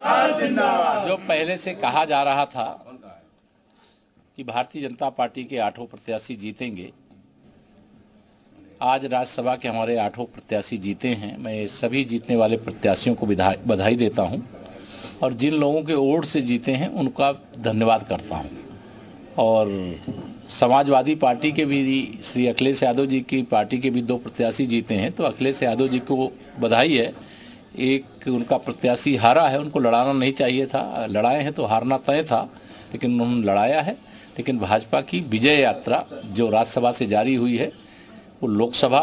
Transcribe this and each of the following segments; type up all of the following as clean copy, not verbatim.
जो पहले से कहा जा रहा था कि भारतीय जनता पार्टी के 8 प्रत्याशी जीतेंगे, आज राज्यसभा के हमारे 8 प्रत्याशी जीते हैं। मैं सभी जीतने वाले प्रत्याशियों को बधाई देता हूं और जिन लोगों के वोट से जीते हैं उनका धन्यवाद करता हूं। और समाजवादी पार्टी के भी श्री अखिलेश यादव जी की पार्टी के भी 2 प्रत्याशी जीते हैं, तो अखिलेश यादव जी को बधाई है। एक उनका प्रत्याशी हारा है, उनको लड़ाना नहीं चाहिए था, लड़ाए हैं तो हारना तय था, लेकिन उन्होंने लड़ाया है। लेकिन भाजपा की विजय यात्रा जो राज्यसभा से जारी हुई है वो लोकसभा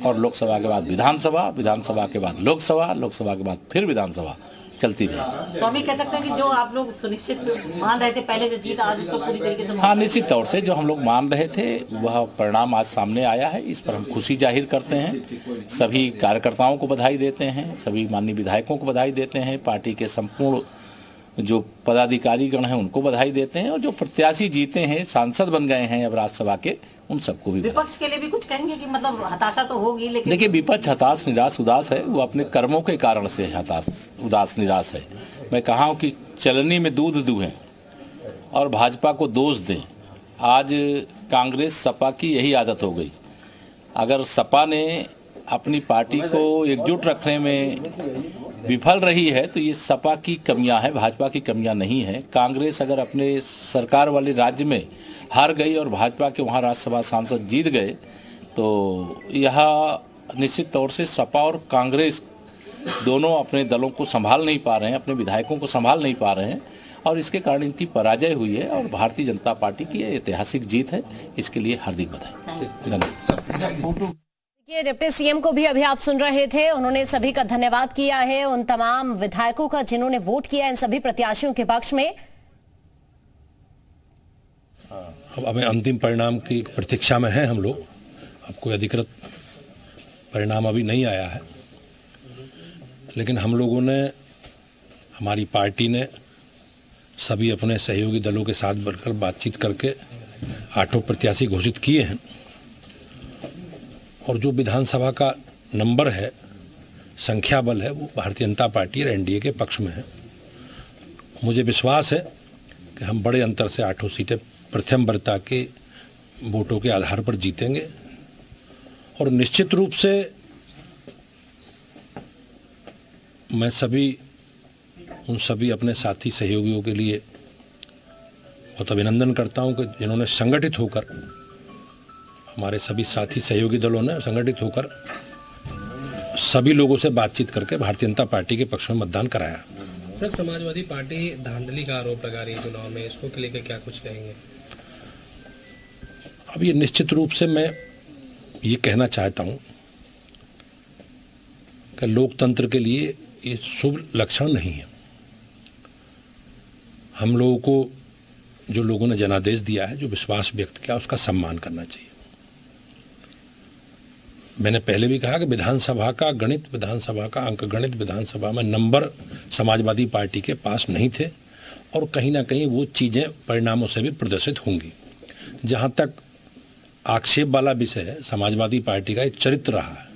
और लोकसभा के बाद विधानसभा, विधानसभा के बाद लोकसभा, लोकसभा के बाद फिर विधानसभा चलती रही। तो हम ये कह सकते हैं कि जो आप लोग सुनिश्चित मान रहे थे पहले से जीत, आज उसको पूरी तरीके से हाँ, निश्चित तौर से जो हम लोग मान रहे थे वह परिणाम आज सामने आया है। इस पर हम खुशी जाहिर करते हैं, सभी कार्यकर्ताओं को बधाई देते हैं, सभी माननीय विधायकों को बधाई देते हैं, पार्टी के संपूर्ण जो पदाधिकारी गण हैं उनको बधाई देते हैं, और जो प्रत्याशी जीते हैं, सांसद बन गए हैं अब राज्यसभा के, उन सबको भी। विपक्ष के लिए भी कुछ कहेंगे कि मतलब हताशा तो होगी, लेकिन देखिए विपक्ष हताश निराश उदास है, वो अपने कर्मों के कारण से हताश उदास निराश है। मैं कहा हूँ कि चलनी में दूध दूहें और भाजपा को दोष दें। आज कांग्रेस सपा की यही आदत हो गई। अगर सपा ने अपनी पार्टी को एकजुट रखने में विफल रही है तो ये सपा की कमियां है, भाजपा की कमियां नहीं है। कांग्रेस अगर अपने सरकार वाले राज्य में हार गई और भाजपा के वहाँ राज्यसभा सांसद जीत गए तो यह निश्चित तौर से सपा और कांग्रेस दोनों अपने दलों को संभाल नहीं पा रहे हैं, अपने विधायकों को संभाल नहीं पा रहे हैं, और इसके कारण इनकी पराजय हुई है। और भारतीय जनता पार्टी की यह ऐतिहासिक जीत है, इसके लिए हार्दिक बधाई। धन्यवाद। ये डिप्टी सीएम को भी अभी आप सुन रहे थे, उन्होंने सभी का धन्यवाद किया है, उन तमाम विधायकों का जिन्होंने वोट किया इन सभी प्रत्याशियों के पक्ष में। अब हमें अंतिम परिणाम की प्रतीक्षा में हैं हम लोग। अब कोई अधिकृत परिणाम अभी नहीं आया है, लेकिन हम लोगों ने, हमारी पार्टी ने सभी अपने सहयोगी दलों के साथ बढ़कर बातचीत करके 8 प्रत्याशी घोषित किए हैं। और जो विधानसभा का नंबर है, संख्या बल है, वो भारतीय जनता पार्टी और एनडीए के पक्ष में है। मुझे विश्वास है कि हम बड़े अंतर से 8 सीटें प्रथम वरीयता के वोटों के आधार पर जीतेंगे। और निश्चित रूप से मैं उन सभी अपने साथी सहयोगियों के लिए बहुत अभिनंदन करता हूं कि जिन्होंने संगठित होकर, हमारे सभी साथी सहयोगी दलों ने संगठित होकर सभी लोगों से बातचीत करके भारतीय जनता पार्टी के पक्ष में मतदान कराया। सर, समाजवादी पार्टी धांधली का आरोप लगा रही है चुनाव में, इसको लेकर क्या कुछ कहेंगे? अब ये निश्चित रूप से मैं ये कहना चाहता हूं कि लोकतंत्र के लिए ये शुभ लक्षण नहीं है। हम लोगों को, जो लोगों ने जनादेश दिया है, जो विश्वास व्यक्त किया, उसका सम्मान करना चाहिए। मैंने पहले भी कहा कि विधानसभा का गणित, विधानसभा का अंक गणित, विधानसभा में नंबर समाजवादी पार्टी के पास नहीं थे, और कहीं ना कहीं वो चीज़ें परिणामों से भी प्रदर्शित होंगी। जहाँ तक आक्षेप वाला विषय है, समाजवादी पार्टी का एक चरित्र रहा है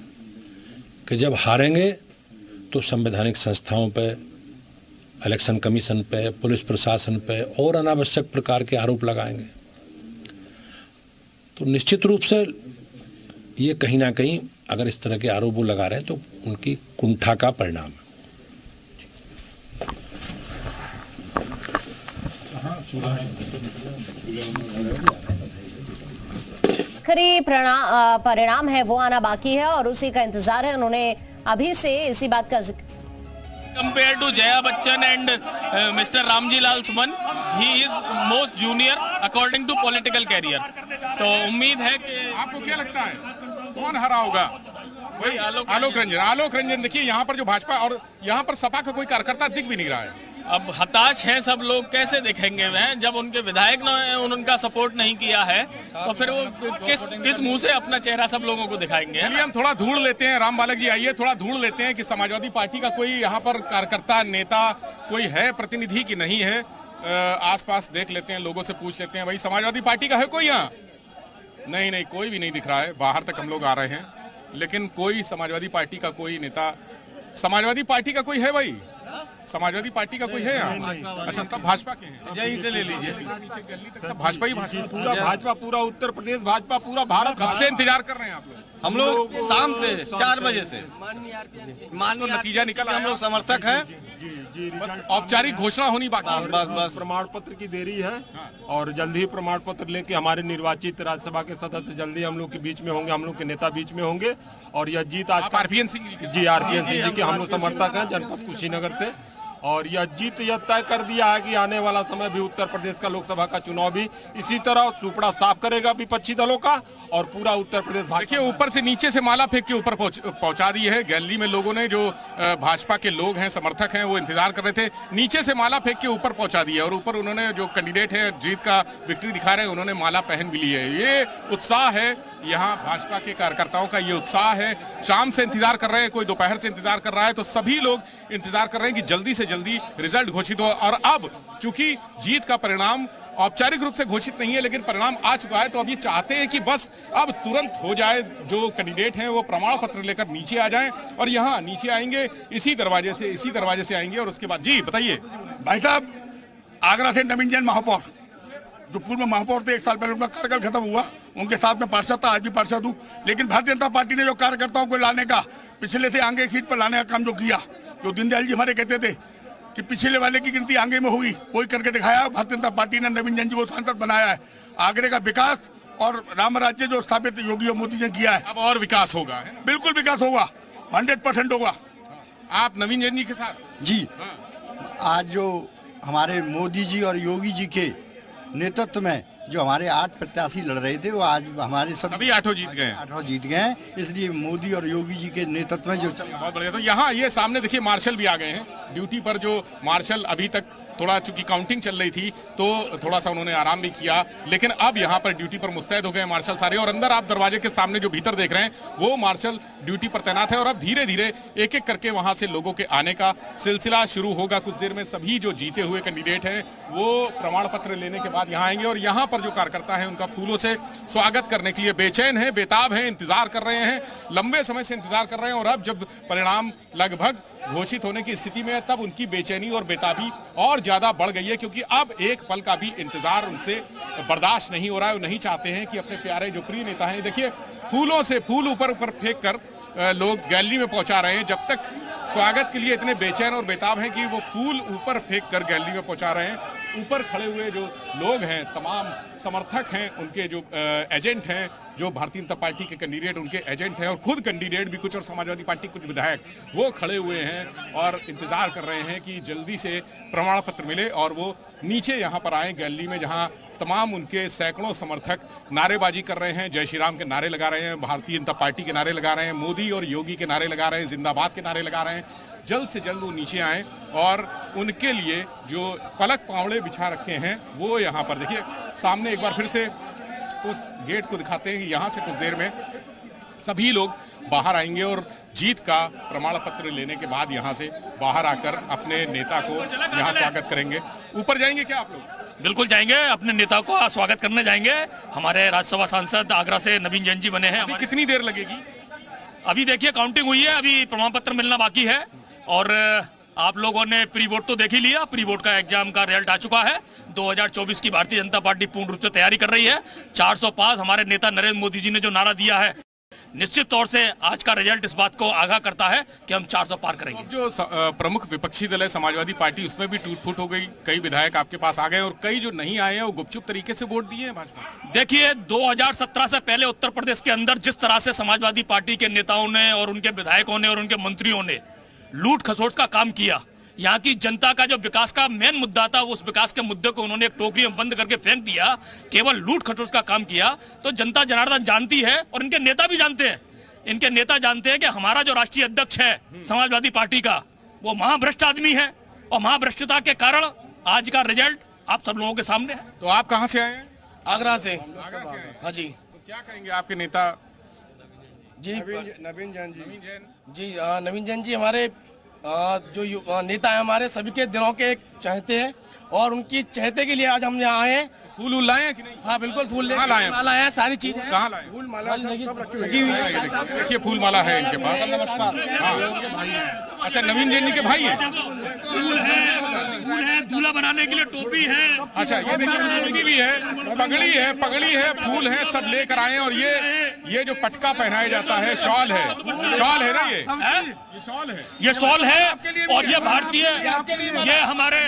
कि जब हारेंगे तो संवैधानिक संस्थाओं पर, इलेक्शन कमीशन पे, पुलिस प्रशासन पे और अनावश्यक प्रकार के आरोप लगाएंगे। तो निश्चित रूप से ये कहीं ना कहीं अगर इस तरह के आरोप वो लगा रहे हैं तो उनकी कुंठा का परिणाम है। आखिरी परिणाम है वो आना बाकी है और उसी का इंतजार है। उन्होंने अभी से इसी बात का जिक्र Compared to Jaya Bachchan and Mr. Ramji Lal Suman, he is most junior according to political career. तो उम्मीद है कि आपको क्या लगता है कौन हरा होगा? वही आलोक रंजन। देखिए यहाँ पर जो भाजपा और यहाँ पर सपा का कोई कार्यकर्ता दिख भी नहीं रहा है। अब हताश हैं सब लोग, कैसे दिखेंगे वह जब उनके विधायक ने उनका सपोर्ट नहीं किया है, तो फिर वो किस मुंह से अपना चेहरा सब लोगों को दिखाएंगे? चलिए हम थोड़ा ढूंढ लेते हैं, राम बालक जी आइए, थोड़ा ढूंढ लेते हैं कि समाजवादी पार्टी का कोई यहाँ पर कार्यकर्ता, नेता कोई है, प्रतिनिधि की नहीं है। आसपास देख लेते हैं, लोगों से पूछ लेते हैं, भाई समाजवादी पार्टी का है कोई यहाँ? नहीं, कोई भी नहीं दिख रहा है। बाहर तक हम लोग आ रहे हैं, लेकिन कोई समाजवादी पार्टी का कोई नेता, समाजवादी पार्टी का कोई है भाई? समाजवादी पार्टी का कोई है यहाँ? अच्छा, सब भाजपा के हैं। यहीं से ले लीजिए। नीचे गली तक सब भाजपा ही भाजपा। पूरा भाजपा, पूरा उत्तर प्रदेश भाजपा, पूरा भारत। कब से इंतजार कर रहे हैं आप लोग? हम लोग शाम से 4 बजे से तो नतीजा निकल आया? हम लोग समर्थक हैं। बस औपचारिक घोषणा होनी बाकी है। बस प्रमाण पत्र की देरी है और जल्दी ही प्रमाण पत्र लेके हमारे निर्वाचित राज्यसभा के सदस्य जल्दी हम लोग के बीच में होंगे, हम लोग के नेता बीच में होंगे। और यह जीत आज आरपीएन सिंह जी, आरपीएन सिंह जी के हम लोग समर्थक हैं जनपद कुशीनगर से। और यह जीत यह तय कर दिया है कि आने वाला समय भी उत्तर प्रदेश का लोकसभा का चुनाव भी इसी तरह सुपड़ा साफ करेगा विपक्षी दलों का और पूरा उत्तर प्रदेश। देखिए, ऊपर से नीचे से माला फेंक के ऊपर पहुंचा दी है। गैलरी में लोगों ने, जो भाजपा के लोग हैं, समर्थक हैं, वो इंतजार कर रहे थे, नीचे से माला फेंक के ऊपर पहुंचा दी है। और ऊपर उन्होंने, जो कैंडिडेट है जीत का विक्ट्री दिखा रहे हैं, उन्होंने माला पहन भी ली है। ये उत्साह है यहाँ भाजपा के कार्यकर्ताओं का, ये उत्साह है। शाम से इंतजार कर रहे हैं, कोई दोपहर से इंतजार कर रहा है, तो सभी लोग इंतजार कर रहे हैं कि जल्दी से जल्दी रिजल्ट घोषित हो। और अब चूंकि जीत का परिणाम औपचारिक रूप से घोषित नहीं है, लेकिन परिणाम आ चुका है, तो अब ये चाहते हैं कि बस अब तुरंत हो जाए। जो कैंडिडेट हैं वो प्रमाण पत्र लेकर नीचे आ जाएं और यहाँ नीचे आएंगे इसी दरवाजे से आएंगे। और उसके बाद जी बताइए। भाई साहब, आगरा से नवीन जैन महापौर, जो पूर्व महापौर थे, 1 साल पहले उनका कार्यकाल खत्म हुआ, उनके साथ में पार्षद था, आज भी पार्षद हूँ। लेकिन भारतीय जनता पार्टी ने जो कार्यकर्ताओं को लाने का, पिछले से आगे सीट पर लाने का काम जो किया, जो दीनदयाल जी हमारे कहते थे कि पिछले वाले की गिनती आगे में होगी, वही करके दिखाया। भारतीय जनता पार्टी ने नवीन जैन जी को सांसद बनाया है। आगरे का विकास और राम राज्य जो स्थापित योगी और मोदी ने किया है, अब और विकास होगा। बिल्कुल विकास होगा, 100% होगा। आप नवीन जैन जी के साथ? जी, आज जो हमारे मोदी जी और योगी जी के नेतृत्व में जो हमारे 8 प्रत्याशी लड़ रहे थे, वो आज हमारे सभी 8 जीत गए। 8 जीत गए हैं। इसलिए मोदी और योगी जी के नेतृत्व में जो चल बहुत बढ़िया। तो यहाँ ये सामने देखिए, मार्शल भी आ गए हैं ड्यूटी पर। जो मार्शल अभी तक थोड़ा, चूंकि काउंटिंग चल रही थी तो थोड़ा सा उन्होंने आराम भी किया, लेकिन अब यहाँ पर ड्यूटी पर मुस्तैद हो गए मार्शल सारे। और अंदर आप दरवाजे के सामने जो भीतर देख रहे हैं, वो मार्शल ड्यूटी पर तैनात है। और अब धीरे धीरे एक एक करके वहां से लोगों के आने का सिलसिला शुरू होगा। कुछ देर में सभी जो जीते हुए कैंडिडेट हैं वो प्रमाण पत्र लेने के बाद यहाँ आएंगे। और यहाँ पर जो कार्यकर्ता है, उनका फूलों से स्वागत करने के लिए बेचैन है, बेताब है, इंतजार कर रहे हैं, लंबे समय से इंतजार कर रहे हैं। और अब जब परिणाम लगभग घोषित होने की स्थिति में है, तब उनकी बेचैनी और बेताबी और ज्यादा बढ़ गई है, क्योंकि अब एक पल का भी इंतजार उनसे बर्दाश्त नहीं हो रहा है। वो नहीं चाहते हैं कि अपने प्यारे जो प्रिय नेता हैं, देखिए फूलों से फूल ऊपर ऊपर फेंक कर लोग गैलरी में पहुंचा रहे हैं। जब तक स्वागत के लिए इतने बेचैन और बेताब हैं कि वो फूल ऊपर फेंक कर गैलरी में पहुंचा रहे हैं। ऊपर खड़े हुए जो लोग हैं, तमाम समर्थक हैं, उनके जो एजेंट हैं, जो भारतीय जनता पार्टी के कैंडिडेट उनके एजेंट हैं, और खुद कैंडिडेट भी कुछ, और समाजवादी पार्टी कुछ विधायक, वो खड़े हुए हैं और इंतजार कर रहे हैं कि जल्दी से प्रमाण पत्र मिले और वो नीचे यहाँ पर आए गैलरी में, जहाँ तमाम उनके सैकड़ों समर्थक नारेबाजी कर रहे हैं, जय श्री राम के नारे लगा रहे हैं, भारतीय जनता पार्टी के नारे लगा रहे हैं, मोदी और योगी के नारे लगा रहे हैं, जिंदाबाद के नारे लगा रहे हैं। जल्द से जल्द वो नीचे आएं और उनके लिए जो पलक पावड़े बिछा रखे हैं वो यहाँ पर देखिए सामने। एक बार फिर से उस गेट को दिखाते हैं कि यहाँ से कुछ देर में सभी लोग बाहर आएंगे और जीत का प्रमाण पत्र लेने के बाद यहाँ से बाहर आकर अपने नेता को यहाँ स्वागत करेंगे। ऊपर जाएंगे क्या आप लोग? बिल्कुल जाएंगे, अपने नेता को स्वागत करने जाएंगे। हमारे राज्यसभा सांसद आगरा से नवीन जैन जी बने हैं। कितनी देर लगेगी? अभी देखिए काउंटिंग हुई है, अभी प्रमाण पत्र मिलना बाकी है। और आप लोगों ने प्री वोट तो देख ही लिया, प्री वोट का एग्जाम का रिजल्ट आ चुका है। 2024 की भारतीय जनता पार्टी पूर्ण रूप से तैयारी कर रही है। 400 पास हमारे नेता नरेंद्र मोदी जी ने जो नारा दिया है, निश्चित तौर से आज का रिजल्ट इस बात को आगाह करता है कि हम 400 पार करेंगे। जो प्रमुख विपक्षी दल है समाजवादी पार्टी, उसमें भी टूट फूट हो गई, कई विधायक आपके पास आ गए और कई जो नहीं आए हैं वो गुपचुप तरीके से वोट दिए हैं भाजपा। देखिए 2017 से पहले उत्तर प्रदेश के अंदर जिस तरह से समाजवादी पार्टी के नेताओं ने और उनके विधायकों ने और उनके मंत्रियों ने लूट खसोट का काम किया, यहाँ की जनता का जो विकास का मेन मुद्दा था, उस विकास के मुद्दे को उन्होंने एक टोकरी में बंद करके फेंक दिया, केवल लूट खसोट का काम किया। तो जनता जनार्दन जानती है और इनके नेता भी जानते हैं, इनके नेता जानते हैं कि हमारा जो राष्ट्रीय अध्यक्ष है समाजवादी पार्टी का, वो महाभ्रष्ट आदमी है और महाभ्रष्टता के कारण आज का रिजल्ट आप सब लोगों के सामने है। तो आप कहाँ से आए हैं? आगरा से। हाँ जी। तो क्या कहेंगे आपके नेता? जी नवीन जैन जी। जी हाँ, नवीन जैन जी हमारे जो नेता है हमारे सभी के दिलों के चहेते हैं और उनकी चहेते के लिए आज हम यहाँ आए हैं। फूल लाए हैं कि नहीं? हाँ बिल्कुल फूल लाए हैं, माला है, सारी चीजें कहाँ लाए? फूल माला सब लगी हुई है। देखिए फूल माला है इनके पास। हाँ। अच्छा नवीन जैन जी के भाई हैं? फूल है, दूल्हा बनाने के लिए टोपी है। अच्छा ये देखिए भी है, पगड़ी है, फूल है, सब लेकर आए हैं। और ये जो पटका पहनाया जाता है शॉल है ना, ये शॉल है और ये भारतीय, ये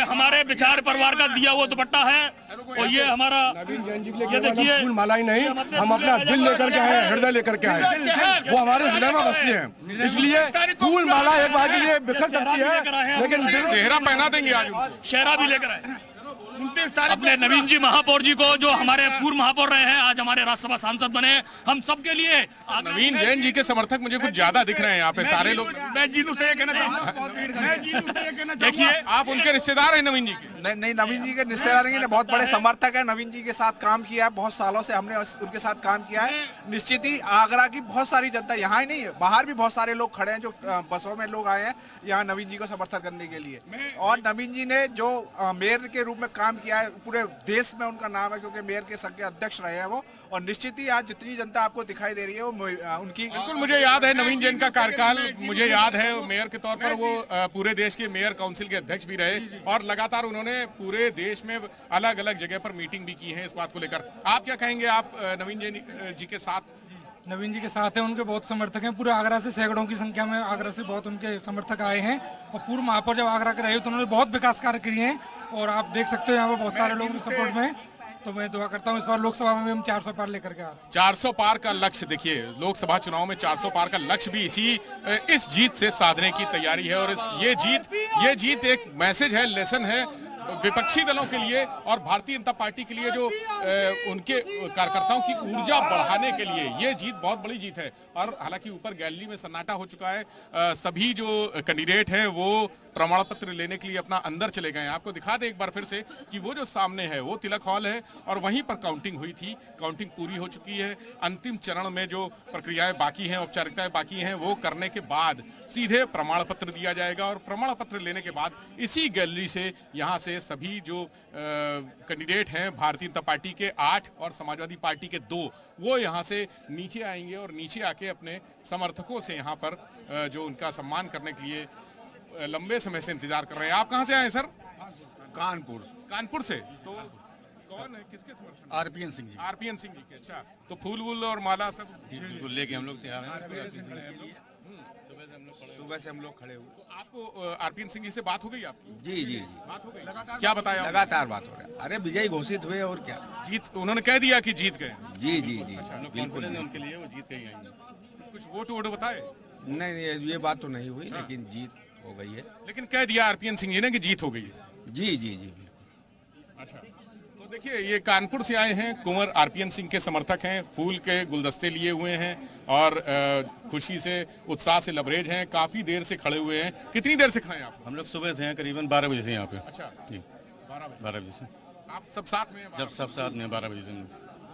हमारे विचार परिवार का दिया हुआ दुपट्टा है। और ये हमारा, ये देखिए फूल माला ही नहीं, हम अपना दिल लेकर के आए, हृदय लेकर के आए, वो हमारे हृदय में बसते हैं। इसलिए फूल माला एक बार के लिए बिखर सकती है, लेकिन सेहरा पहना देंगे आज, शहरा भी लेकर आए अपने नवीन जी महापौर जी को, जो हमारे पूर्व महापौर रहे हैं, आज हमारे राज्यसभा सांसद बने। हम सबके लिए नवीन जैन जी के समर्थक मुझे कुछ ज्यादा दिख रहे हैं यहाँ पे सारे लोग। मैं जीनू से ये कहना चाहूँगा, देखिए आप उनके रिश्तेदार हैं नवीन जी के? नहीं, नवीन जी के रिश्तेदार नहीं, बहुत बड़े समर्थक है। नवीन जी के साथ काम किया है, बहुत सालों से हमने उनके साथ काम किया है। निश्चित ही आगरा की बहुत सारी जनता, यहाँ ही नहीं बाहर भी बहुत सारे लोग खड़े हैं, जो बसों में लोग आए हैं यहाँ नवीन जी को समर्थन करने के लिए। और नवीन जी ने जो मेयर के रूप में काम किया है, पूरे देश में उनका नाम है, क्योंकि मेयर के संघ के अध्यक्ष रहे हैं वो। और निश्चित ही आज जितनी जनता आपको दिखाई दे रही है वो उनकी। बिल्कुल मुझे याद है नवीन जैन का कार्यकाल, मुझे याद है मेयर के तौर पर वो पूरे देश के मेयर काउंसिल के अध्यक्ष भी रहे और लगातार उन्होंने पूरे देश में अलग अलग जगह पर मीटिंग भी की है इस बात को लेकर। आप क्या कहेंगे? आप नवीन जैन जी के साथ? नवीन जी के साथ हैं, उनके बहुत समर्थक हैं। पूरे आगरा से सैकड़ों की संख्या में आगरा से बहुत उनके समर्थक आए हैं। और पूर्व महापौर जब आगरा के रहे तो उन्होंने बहुत विकास कार्य किए हैं और आप देख सकते हो यहाँ पर बहुत सारे लोग सपोर्ट में। तो मैं दुआ करता हूँ इस बार लोकसभा में हम 400 पार लेकर के आ रहे हैं। 400 पार का लक्ष्य, देखिए लोकसभा चुनाव में 400 पार का लक्ष्य भी इस जीत से साधने की तैयारी है। और ये जीत एक मैसेज है, लेसन है विपक्षी दलों के लिए और भारतीय जनता पार्टी के लिए, जो उनके कार्यकर्ताओं की ऊर्जा बढ़ाने के लिए ये जीत बहुत बड़ी जीत है। और हालांकि ऊपर गैलरी में सन्नाटा हो चुका है, सभी जो कैंडिडेट हैं वो प्रमाण पत्र लेने के लिए अपना अंदर चले गए हैं। आपको दिखा दें एक बार फिर से कि वो जो सामने है वो तिलक हॉल है और वहीं पर काउंटिंग हुई थी। काउंटिंग पूरी हो चुकी है। अंतिम चरण में जो प्रक्रियाएं बाकी हैं, औपचारिकताएं बाकी हैं, वो करने के बाद सीधे प्रमाण पत्र दिया जाएगा। और प्रमाण पत्र लेने के बाद इसी गैलरी से यहाँ से सभी जो कैंडिडेट हैं भारतीय जनता पार्टी के 8 और समाजवादी पार्टी के 2, वो यहाँ से नीचे आएंगे और नीचे आके अपने समर्थकों से यहाँ पर जो उनका सम्मान करने के लिए लंबे समय से इंतजार कर रहे हैं। आप कहाँ से आए सर? कानपुर से। तो कौन है, किसके समर्थन? आरपीएन सिंह जी के। अच्छा, तो फूल वूल और माला सब बिल्कुल लेके हम लोग तैयार हैं। सुबह से हम लोग खड़े हुए। तो आपको आरपीएन सिंह जी से बात हो गई आपकी? जी बात हो गई। क्या बताया? लगातार बात हो रहा है। अरे विजयी घोषित हुए और क्या, जीत उन्होंने कह दिया कि जीत गए। जी बिल्कुल उनके लिए वो जीत गए आएंगे। कुछ वोट बताए? नहीं ये बात तो नहीं हुई, लेकिन जीत हो गई है। लेकिन कह दिया आरपीएन सिंह जी ने कि जीत हो गई है। जी बिल्कुल। अच्छा, तो देखिए ये कानपुर से आए हैं, कुंवर आरपीएन सिंह के समर्थक हैं, फूल के गुलदस्ते लिए हुए हैं और खुशी से उत्साह से लबरेज हैं, काफी देर से खड़े हुए हैं। कितनी देर से खड़े हैं आप? हम लोग सुबह से हैं, करीबन 12 बजे से यहाँ पे। अच्छा जी, 12 बजे से। आप सब साथ में? जब सब साथ में 12 बजे से।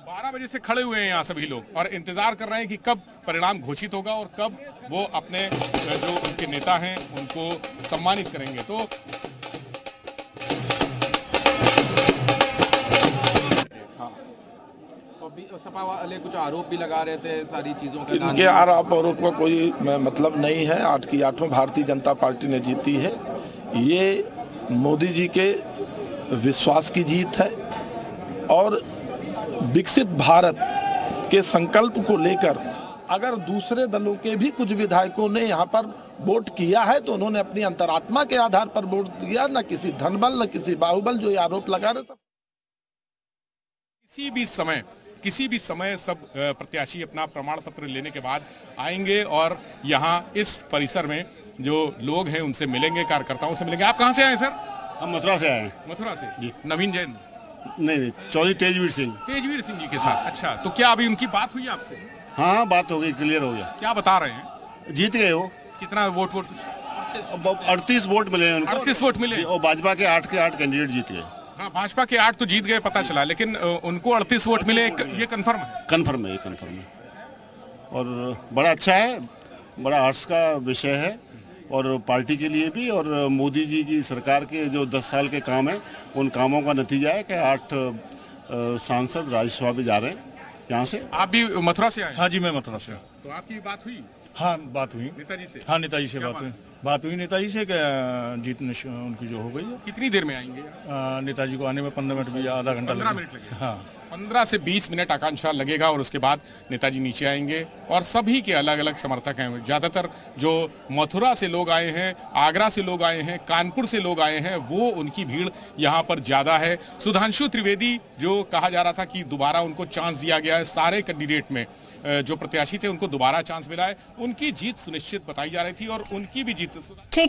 12 बजे से खड़े हुए हैं यहाँ सभी लोग और इंतजार कर रहे हैं कि कब परिणाम घोषित होगा और कब वो अपने जो उनके नेता हैं उनको सम्मानित करेंगे। तो सपा वाले कुछ आरोप भी लगा रहे थे सारी चीजों के। इनके आरोप का कोई मतलब नहीं है। 8 की 8 भारतीय जनता पार्टी ने जीती है। ये मोदी जी के विश्वास की जीत है और विकसित भारत के संकल्प को लेकर अगर दूसरे दलों के भी कुछ विधायकों ने यहाँ पर वोट किया है तो उन्होंने अपनी अंतरात्मा के आधार पर वोट दिया, न किसी धनबल न किसी बाहुबल जो ये आरोप लगा रहे। किसी भी समय सब प्रत्याशी अपना प्रमाण पत्र लेने के बाद आएंगे और यहाँ इस परिसर में जो लोग हैं उनसे मिलेंगे, कार्यकर्ताओं से मिलेंगे। आप कहाँ से आए सर? हम मथुरा से आए हैं। मथुरा से जी। नवीन जैन? नहीं, चौधरी तेजवीर सिंह जी के साथ। अच्छा, तो क्या अभी उनकी बात हुई आपसे? हाँ, बात हो गई, क्लियर हो गया। क्या बता रहे हैं? जीत गए वो। कितना वोट? 38 वोट मिले उनको। 38 वोट मिले और भाजपा के 8 के 8 कैंडिडेट जीत गए। हाँ, भाजपा के 8 तो जीत गए पता चला, लेकिन उनको 38 वोट मिले, ये कंफर्म है? कंफर्म है। और बड़ा अच्छा है, बड़ा हर्ष का विषय है और पार्टी के लिए भी, और मोदी जी की सरकार के जो 10 साल के काम हैं उन कामों का नतीजा है कि 8 सांसद राज्यसभा भी जा रहे हैं यहाँ से। आप भी मथुरा से आए? हाँ जी, मैं मथुरा से। तो आपकी बात हुई? हाँ, बात हुई नेताजी से। हाँ, नेताजी से बात हुई नेताजी से कि जीत उनकी जो हो गई है। कितनी देर में आएंगे? नेताजी को आने में 15 मिनट भी आधा घंटा 15 मिनट लगेगा। हाँ, 15 से 20 मिनट आकांक्षा लगेगा और उसके बाद नेताजी नीचे आएंगे और सभी के अलग अलग समर्थक हैं। ज्यादातर जो मथुरा से लोग आए हैं, आगरा से लोग आए हैं, कानपुर से लोग आए हैं, वो उनकी भीड़ यहाँ पर ज्यादा है। सुधांशु त्रिवेदी जो कहा जा रहा था कि दोबारा उनको चांस दिया गया है, सारे कैंडिडेट में जो प्रत्याशी थे उनको दोबारा चांस मिला है, उनकी जीत सुनिश्चित बताई जा रही थी और उनकी भी जीत। ठीक है।